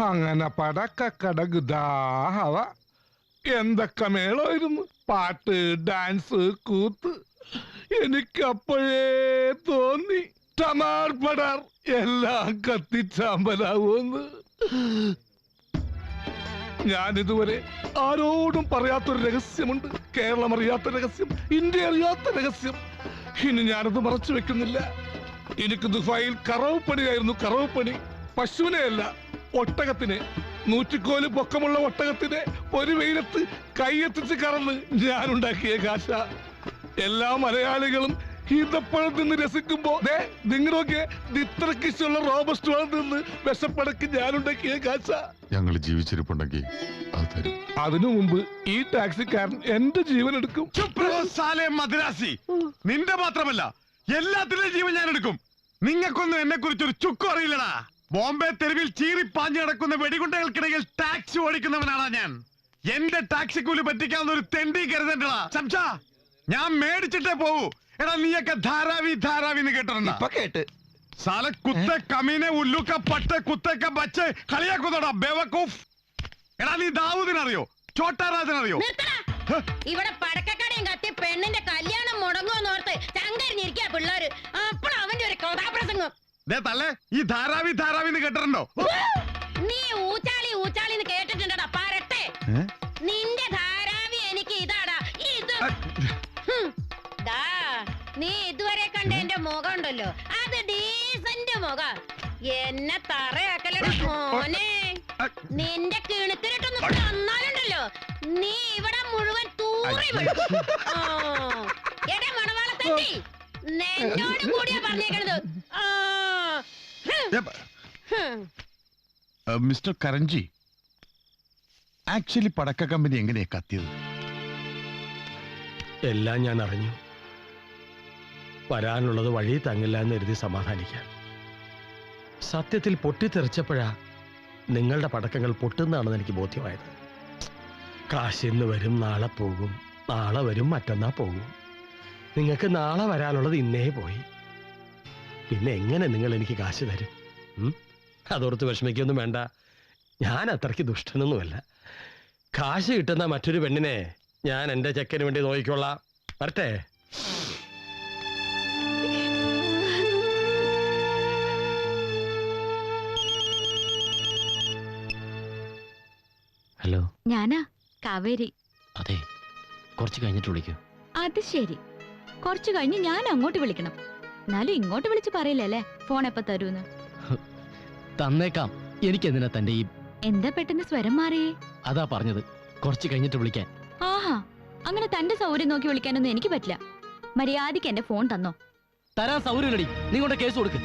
അങ്ങനെ പടക്കടകുദാഹവ എന്തൊക്കെ മേളമായിരുന്നു. പാട്ട്, ഡാൻസ്, കൂത്ത്. എനിക്കപ്പോഴേ തോന്നി ടമാർ പടാർ എല്ലാം കത്തിച്ചാമ്പലാവൂന്ന്. ഞാനിതുവരെ ആരോടും പറയാത്തൊരു രഹസ്യമുണ്ട്. കേരളം അറിയാത്ത രഹസ്യം, ഇന്ത്യ അറിയാത്ത രഹസ്യം. ഇനി ഞാനത് മറച്ചു വെക്കുന്നില്ല. എനിക്ക് ദുബായിൽ കറവപ്പണിയായിരുന്നു. കറവപ്പണി പശുവിനെ അല്ല, ഒട്ടകത്തിനെ. 100 കോല് പൊക്കമുള്ള ഒട്ടകത്തിനെ ഒരു വെയിലത്ത് കൈയെത്തിച്ച് കറന്ന് ഞാനുണ്ടാക്കിയ കാശ. എല്ലാ മലയാളികളും ഈന്തപ്പഴം നിന്ന് രസിക്കുമ്പോ നിങ്ങളൊക്കെ ഇത്രക്ക് ഇഷ്ടമുള്ള റോബസ്റ്റ് പഴം നിന്ന് വിശപ്പടക്ക് ഞാനുണ്ടാക്കിയ കാശ. ഞങ്ങൾ ജീവിച്ചിരിപ്പുണ്ടെങ്കിൽ അതിനു മുമ്പ് ഈ ടാക്സിക്കാരൻ എന്റെ ജീവൻ എടുക്കും. മദ്രാസി, നിന്റെ മാത്രമല്ല എല്ലാത്തിന്റെയും ജീവൻ ഞാൻ എടുക്കും. നിങ്ങൾക്കൊന്നും എന്നെ കുറിച്ചൊരു ചുക്കും അറിയില്ലടാ. ബോംബെ തെരുവിൽ ചീറിപ്പാഞ്ഞു നടക്കുന്ന വെടികുണ്ടകൾക്കിടയിൽ ടാക്സി ഓടിക്കുന്നവനാണ് ഞാൻ. എന്റെ ടാക്സി കൂലി പറ്റിക്കാവുന്ന ഒരു തെണ്ടി കരുതണ്ടടാ. സംസാ, ഞാൻ മേടിച്ചിട്ടേ പോവൂ. എടാ നീയൊക്കെ ധാരാവി ധാരാവിന്ന് കേട്ടിട്ടുണ്ടോ? കേട്ട് സാല കുത്തെ കമീനെ ഉല്ലുക്ക പട്ട് കുത്തേക്ക ബച്ച് കളിയാക്കുന്നോടാ ബേവക്കൂഫ്. എടാ നീ ദാവൂദിനറിയോ? ചോട്ടാരാജനറിയോ? ഇവിടെ പടക്കക്കടയും കത്തി പെണ്ണിന്റെ കല്യാണം മുടങ്ങുമെന്നോർത്ത് ചങ്കരിഞ്ഞിരിക്കാ പിള്ളേര്. അപ്പോൾ അവന്റെ ഒരു കഥാപ്രസംഗം. തള്ളേ, ഈ ധാരാവി ധാരാവിന്ന് കേട്ടിട്ടുണ്ടോ? നീ ഊച്ചാളി ഊച്ചാളിന്ന് കേട്ടിട്ടുണ്ടടാ പരട്ടെ. നിന്റെ ധാരാവി എനിക്ക് ഇതാടാ ഇത്. നീ ഇതുവരെ കണ്ട എന്റെ മുഖം ഉണ്ടല്ലോ, അത് ഡീസന്റ് മുഖം. എന്നെ തറയാക്കലടാ മോനെ. നിന്റെ കിണുത്തിലിട്ടൊന്നും തന്നാലുണ്ടല്ലോ നീ ഇവിടെ മുഴുവൻ തൂറി വീഴും. എടാ മണവാളത്തണ്ടി, എന്നോട് കൂടിയാ പറഞ്ഞേക്കണത്. മിസ്റ്റർ കരൺജി, ആക്ച്വലി പടക്ക കമ്പനി എങ്ങനെയാ കത്തിയത്? എല്ലാം ഞാൻ അറിഞ്ഞു. വരാനുള്ളത് വഴി തങ്ങില്ല എന്ന് എഴുതി സമാധാനിക്കാൻ. സത്യത്തിൽ പൊട്ടിത്തെറിച്ചപ്പോഴാ നിങ്ങളുടെ പടക്കങ്ങൾ പൊട്ടുന്നതാണെന്ന് എനിക്ക് ബോധ്യമായത്. കാശ് ഇന്ന് വരും, നാളെ പോകും, നാളെ വരും, മറ്റന്നാ പോകും. നിങ്ങൾക്ക് നാളെ വരാനുള്ളത് ഇന്നേ പോയി. പിന്നെ എങ്ങനെ നിങ്ങൾ എനിക്ക് കാശ് തരും? അതോർത്ത് വിഷമിക്കൊന്നും വേണ്ട. ഞാൻ അത്രയ്ക്ക് ദുഷ്ടനൊന്നുമല്ല. കാശ് കിട്ടുന്ന മറ്റൊരു പെണ്ണിനെ ഞാൻ എൻ്റെ ചെക്കന് വേണ്ടി നോക്കിക്കൊള്ളാം. വരട്ടെ. ഹലോ, ഞാനാ കാവേരി. അതെ, കുറച്ച് കഴിഞ്ഞിട്ട് വിളിക്കൂ. അത് ശരി, കുറച്ച് കഴിഞ്ഞ് ഞാൻ അങ്ങോട്ട് വിളിക്കണം. എന്നാലും ഇങ്ങോട്ട് വിളിച്ച് പറയില്ലല്ലേ ഫോൺ എപ്പ തരൂന്ന്? തന്നേക്കാം. എനിക്കെന്തിനാ തന്റെ ഈ... എന്താ പെട്ടെന്ന് സ്വരം മാറിയേ? അതാ പറഞ്ഞത്, കുറച്ച് കഴിഞ്ഞിട്ട് വിളിക്കാൻ. ആഹാ, അങ്ങനെ തന്റെ സൗകര്യം നോക്കി വിളിക്കാനൊന്നും എനിക്ക് പറ്റില്ല. മര്യാദയ്ക്ക് എന്റെ ഫോൺ തന്നോ. തരാൻ സൗകര്യം. നിങ്ങളുടെ കേസ് കൊടുക്ക്.